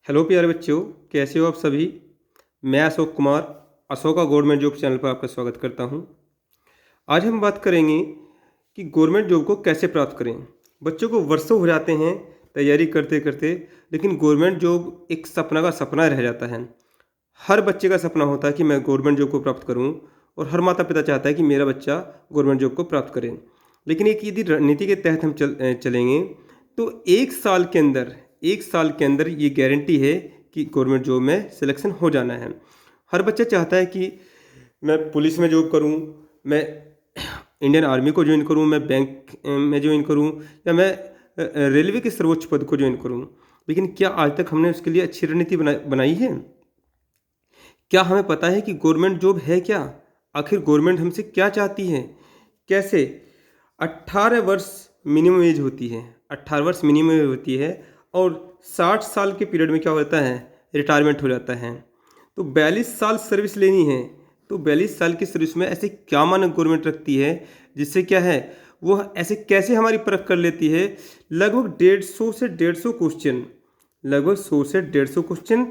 Hello प्यारे बच्चों, कैसे हो आप सभी। मैं Ashok Kumar Ashoka government job channel पर आपका स्वागत करता हूं। आज हम बात करेंगे कि गवर्नमेंट जॉब को कैसे प्राप्त करें। बच्चों को वर्षों हो जाते हैं तैयारी करते करते, लेकिन गवर्नमेंट जॉब एक सपना का सपना रह जाता है। हर बच्चे का सपना होता है कि मैं गवर्नमेंट जॉब को प्राप्त करूं, और हर माता पिता चाहता है कि मेरा बच्चा गवर्नमेंट जॉब को प्राप्त करे। लेकिन एक यदि रणनीति के तहत हम चलेंगे तो एक साल के अंदर ये गारंटी है कि गवर्नमेंट जॉब में सिलेक्शन हो जाना है। हर बच्चा चाहता है कि मैं पुलिस में जॉब करूं, मैं इंडियन आर्मी को ज्वाइन करूं, मैं बैंक में ज्वाइन करूं, या मैं रेलवे के सर्वोच्च पद को ज्वाइन करूं। लेकिन क्या आज तक हमने उसके लिए अच्छी रणनीति बनाई है? क्या हमें पता है कि गवर्नमेंट जॉब है क्या? आखिर गवर्नमेंट हमसे क्या चाहती है? कैसे? 18 वर्ष मिनिमम एज होती है, 18 वर्ष मिनिमम एज होती है, और 60 साल के पीरियड में क्या होता है, रिटायरमेंट हो जाता है। तो 42 साल सर्विस लेनी है। तो 42 साल की सर्विस में ऐसे क्या मानक गवर्नमेंट रखती है जिससे क्या है, वो ऐसे कैसे हमारी परख कर लेती है? लगभग 150 से 150 क्वेश्चन, लगभग 100 से 150 क्वेश्चन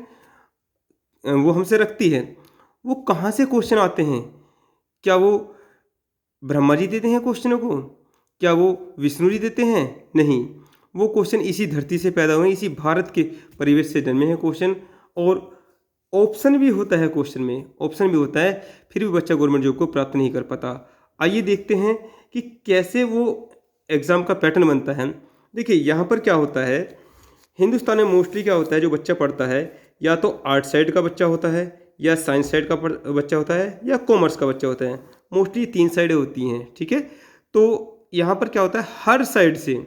वो हमसे रखती है। वो कहाँ से क्वेश्चन आते हैं? क्या वो ब्रह्मा जी देते हैं क्वेश्चनों को? क्या वो विष्णु जी देते हैं? नहीं, वो क्वेश्चन इसी धरती से पैदा हुए, इसी भारत के परिवेश से जन्मे हैं क्वेश्चन। और ऑप्शन भी होता है, क्वेश्चन में ऑप्शन भी होता है, फिर भी बच्चा गवर्नमेंट जॉब को प्राप्त नहीं कर पाता। आइए देखते हैं कि कैसे वो एग्ज़ाम का पैटर्न बनता है। देखिए यहाँ पर क्या होता है, हिंदुस्तान में मोस्टली क्या होता है, जो बच्चा पढ़ता है या तो आर्ट साइड का बच्चा होता है, या साइंस साइड का बच्चा होता है, या कॉमर्स का बच्चा होता है। मोस्टली 3 साइडें होती हैं, ठीक है। तो यहाँ पर क्या होता है, हर साइड से,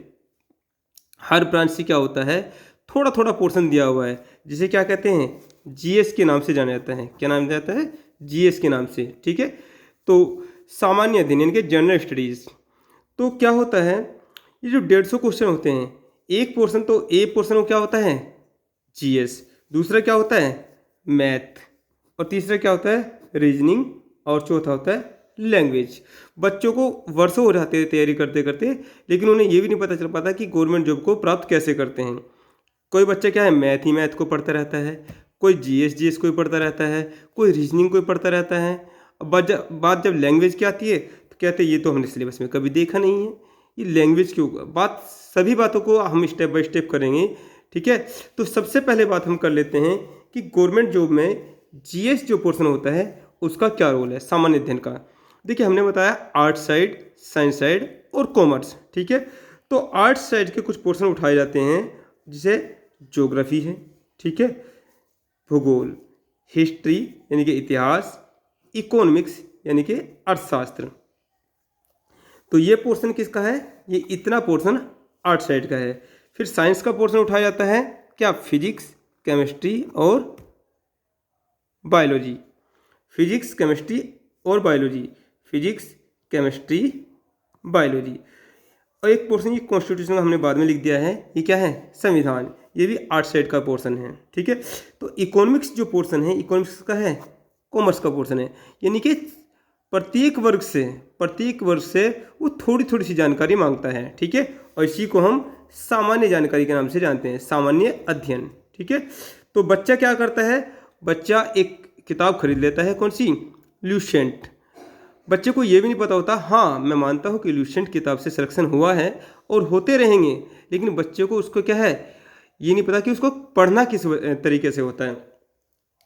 हर ब्रांच से क्या होता है, थोड़ा थोड़ा पोर्शन दिया हुआ है, जिसे क्या कहते हैं, जीएस के नाम से जाना जाता है। क्या नाम जाता है? जीएस के नाम से, ठीक है। तो सामान्य अध्ययन यानी कि जनरल स्टडीज़। तो क्या होता है, ये जो 150 क्वेश्चन होते हैं, एक पोर्शन, तो ए पोर्शन में क्या होता है, जीएस। दूसरा क्या होता है, मैथ। और तीसरा क्या होता है, रीजनिंग। और चौथा होता है लैंग्वेज। बच्चों को वर्षों हो जाते हैं तैयारी करते करते, लेकिन उन्हें ये भी नहीं पता चल पाता कि गवर्नमेंट जॉब को प्राप्त कैसे करते हैं। कोई बच्चा क्या है, मैथ ही मैथ को पढ़ता रहता है, कोई जीएस को ही पढ़ता रहता है, कोई रीजनिंग को ही पढ़ता रहता है। अब बात जब लैंग्वेज की आती है तो कहते हैं ये तो हमने सिलेबस में कभी देखा नहीं है, ये लैंग्वेज क्यों। बात, सभी बातों को हम स्टेप बाय स्टेप करेंगे, ठीक है। तो सबसे पहले बात हम कर लेते हैं कि गवर्नमेंट जॉब में जीएस जो पोर्शन होता है उसका क्या रोल है सामान्य अध्ययन का। देखिए हमने बताया आर्ट साइड, साइंस साइड और कॉमर्स, ठीक है। तो आर्ट साइड के कुछ पोर्शन उठाए जाते हैं, जिसे ज्योग्राफी है, ठीक है, भूगोल, हिस्ट्री यानी कि इतिहास, इकोनॉमिक्स यानी कि अर्थशास्त्र। तो ये पोर्शन किसका है, ये इतना पोर्शन आर्ट साइड का है। फिर साइंस का पोर्शन उठाया जाता है, क्या, फिजिक्स, केमिस्ट्री और बायोलॉजी। फिजिक्स, केमिस्ट्री और बायोलॉजी, फिजिक्स, केमिस्ट्री, बायोलॉजी। और एक पोर्शन ये कॉन्स्टिट्यूशन हमने बाद में लिख दिया है, ये क्या है, संविधान। ये भी आर्ट साइड का पोर्शन है, ठीक है। तो इकोनॉमिक्स जो पोर्शन है, इकोनॉमिक्स का है, कॉमर्स का पोर्शन है। यानी कि प्रत्येक वर्ग से वो थोड़ी थोड़ी सी जानकारी मांगता है, ठीक है। और इसी को हम सामान्य जानकारी के नाम से जानते हैं, सामान्य अध्ययन, ठीक है। तो बच्चा क्या करता है, बच्चा एक किताब खरीद लेता है, कौन सी, ल्यूसेंट। बच्चे को ये भी नहीं पता होता, हाँ मैं मानता हूँ कि ल्यूसेंट किताब से सिलेक्शन हुआ है और होते रहेंगे, लेकिन बच्चे को उसको क्या है, ये नहीं पता कि उसको पढ़ना किस तरीके से होता है।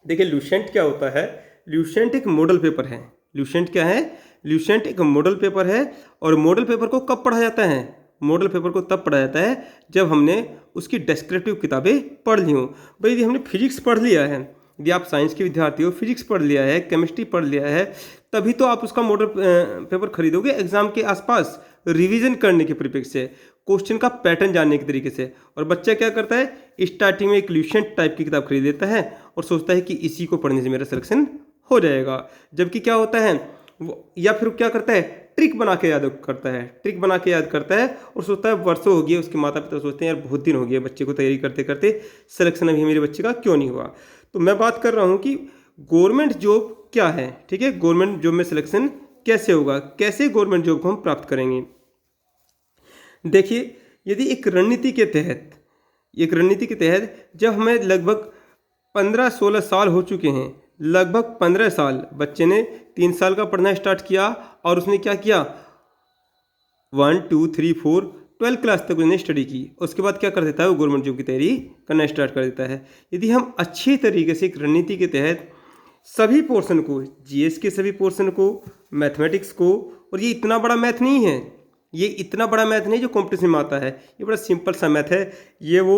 देखिए ल्यूसेंट क्या होता है, ल्यूसेंट एक मॉडल पेपर है। ल्यूसेंट क्या है, ल्यूसेंट एक मॉडल पेपर है। और मॉडल पेपर को कब पढ़ा जाता है, मॉडल पेपर को तब पढ़ा जाता है जब हमने उसकी डिस्क्रिप्टिव किताबें पढ़ ली हों। भाई यदि हमने फिजिक्स पढ़ लिया है, यदि आप साइंस के विद्यार्थी हो, फिजिक्स पढ़ लिया है, केमिस्ट्री पढ़ लिया है, तभी तो आप उसका मॉडल पेपर खरीदोगे एग्जाम के आसपास, रिवीजन करने के परिप्रेक्ष्य से, क्वेश्चन का पैटर्न जानने के तरीके से। और बच्चा क्या करता है, स्टार्टिंग में एक ल्यूसेंट टाइप की किताब खरीद लेता है और सोचता है कि इसी को पढ़ने से मेरा सिलेक्शन हो जाएगा। जबकि क्या होता है वो, या फिर क्या करता है, ट्रिक बना के याद करता है, ट्रिक बना के याद करता है और सोचता है वर्षों हो गए, उसके माता पिता सोचते हैं यार बहुत दिन हो गए बच्चे को तैयारी करते करते, सिलेक्शन अभी मेरे बच्चे का क्यों नहीं हुआ। तो मैं बात कर रहा हूँ कि गवर्नमेंट जॉब क्या है, ठीक है। गवर्नमेंट जॉब में सिलेक्शन कैसे होगा, कैसे गवर्नमेंट जॉब को हम प्राप्त करेंगे। देखिए यदि एक रणनीति के तहत एक रणनीति के तहत जब हमें लगभग 15-16 साल हो चुके हैं, लगभग 15 साल, बच्चे ने 3 साल का पढ़ना स्टार्ट किया और उसने क्या किया, 1 2 3 4 12 क्लास तक उसने स्टडी की। उसके बाद क्या कर देता है, वो गवर्नमेंट जॉब की तैयारी करना स्टार्ट कर देता है। यदि हम अच्छी तरीके से एक रणनीति के तहत सभी पोर्शन को, जीएस के सभी पोर्शन को, मैथमेटिक्स को, और ये इतना बड़ा मैथ नहीं है, ये इतना बड़ा मैथ नहीं जो कॉम्पिटिशन में आता है, ये बड़ा सिंपल सा मैथ है। ये वो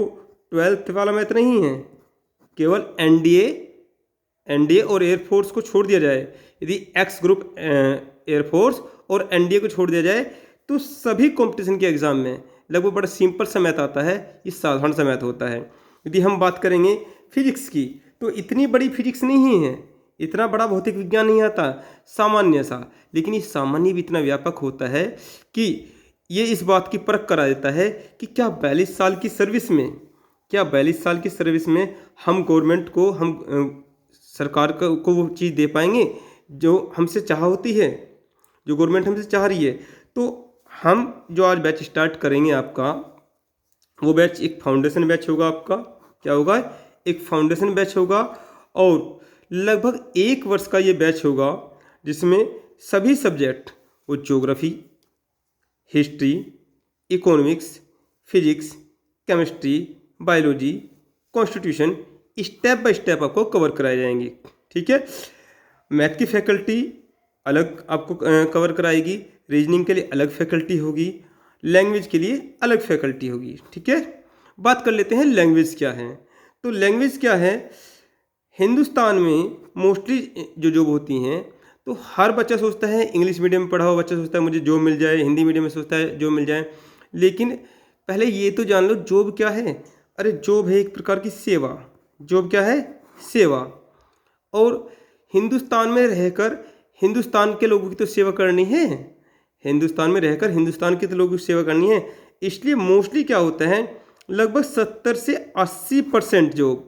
12th वाला मैथ नहीं है। केवल एनडीए और एयरफोर्स को छोड़ दिया जाए, यदि एक्स ग्रुप एयरफोर्स और एनडीए को छोड़ दिया जाए तो सभी कंपटीशन के एग्जाम में लगभग बड़ा सिंपल सा मैथ आता है, ये साधारण सा मैथ होता है। यदि हम बात करेंगे फिजिक्स की तो इतनी बड़ी फिजिक्स नहीं है, इतना बड़ा भौतिक विज्ञान नहीं आता, सामान्य सा, लेकिन ये सामान्य भी इतना व्यापक होता है कि ये इस बात की परख करा देता है कि क्या 42 साल की सर्विस में हम गवर्नमेंट को, हम सरकार को वो चीज़ दे पाएंगे जो हमसे चाह होती है, जो गवर्नमेंट हमसे चाह रही है। तो हम जो आज बैच स्टार्ट करेंगे आपका, वो बैच एक फाउंडेशन बैच होगा। आपका क्या होगा, एक फाउंडेशन बैच होगा, और लगभग 1 वर्ष का ये बैच होगा जिसमें सभी सब्जेक्ट, वो geography, history, economics, physics, chemistry, biology, constitution, step by step आपको कवर कराए जाएंगे। ठीक है, मैथ की फैकल्टी अलग आपको कवर कराएगी, रीजनिंग के लिए अलग फैकल्टी होगी, लैंग्वेज के लिए अलग फैकल्टी होगी। ठीक है, बात कर लेते हैं लैंग्वेज क्या है। तो लैंग्वेज क्या है, हिंदुस्तान में मोस्टली जो जॉब होती हैं तो हर बच्चा सोचता है इंग्लिश मीडियम में पढ़ा हुआ बच्चा सोचता है मुझे जॉब मिल जाए, हिंदी मीडियम में सोचता है जॉब मिल जाए। लेकिन पहले ये तो जान लो जॉब क्या है। अरे जॉब है एक प्रकार की सेवा। जॉब क्या है, सेवा। और हिंदुस्तान में रहकर हिंदुस्तान के लोगों की तो सेवा करनी है, हिंदुस्तान में रहकर हिंदुस्तान के तो लोगों की सेवा करनी है। इसलिए मोस्टली क्या होता है, लगभग 70 से 80% जॉब,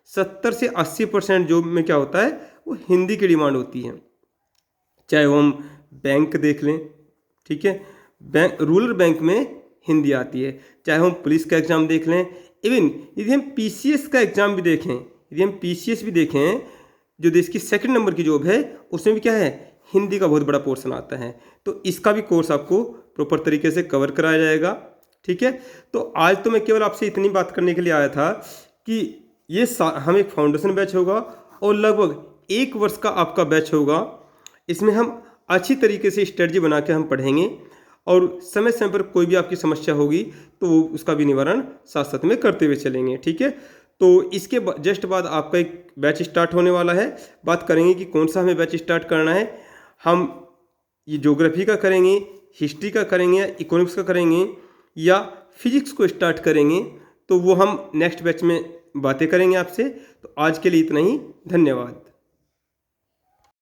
70 से 80% जॉब में क्या होता है, वो हिंदी की डिमांड होती है। चाहे वो हम बैंक देख लें, ठीक है, बैंक, रूरल बैंक में हिंदी आती है, चाहे हम पुलिस का एग्ज़ाम देख लें, इवन यदि हम पीसीएस का एग्ज़ाम भी देखें, यदि हम पीसीएस भी देखें जो देश की 2nd नंबर की जॉब है, उसमें भी क्या है, हिंदी का बहुत बड़ा पोर्शन आता है। तो इसका भी कोर्स आपको प्रॉपर तरीके से कवर कराया जाएगा। ठीक है, तो आज तो मैं केवल आपसे इतनी बात करने के लिए आया था कि ये हम एक फाउंडेशन बैच होगा और लगभग 1 वर्ष का आपका बैच होगा। इसमें हम अच्छी तरीके से स्ट्रेटजी बना के हम पढ़ेंगे और समय समय पर कोई भी आपकी समस्या होगी तो वो उसका भी निवारण साथ साथ में करते हुए चलेंगे। ठीक है, तो इसके जस्ट बाद आपका एक बैच स्टार्ट होने वाला है। बात करेंगे कि कौन सा हमें बैच स्टार्ट करना है। हम ये ज्योग्राफी का करेंगे, हिस्ट्री का करेंगे, या इकोनॉमिक्स का करेंगे, या फिजिक्स को स्टार्ट करेंगे, तो वो हम नेक्स्ट बैच में बातें करेंगे आपसे। तो आज के लिए इतना ही, धन्यवाद।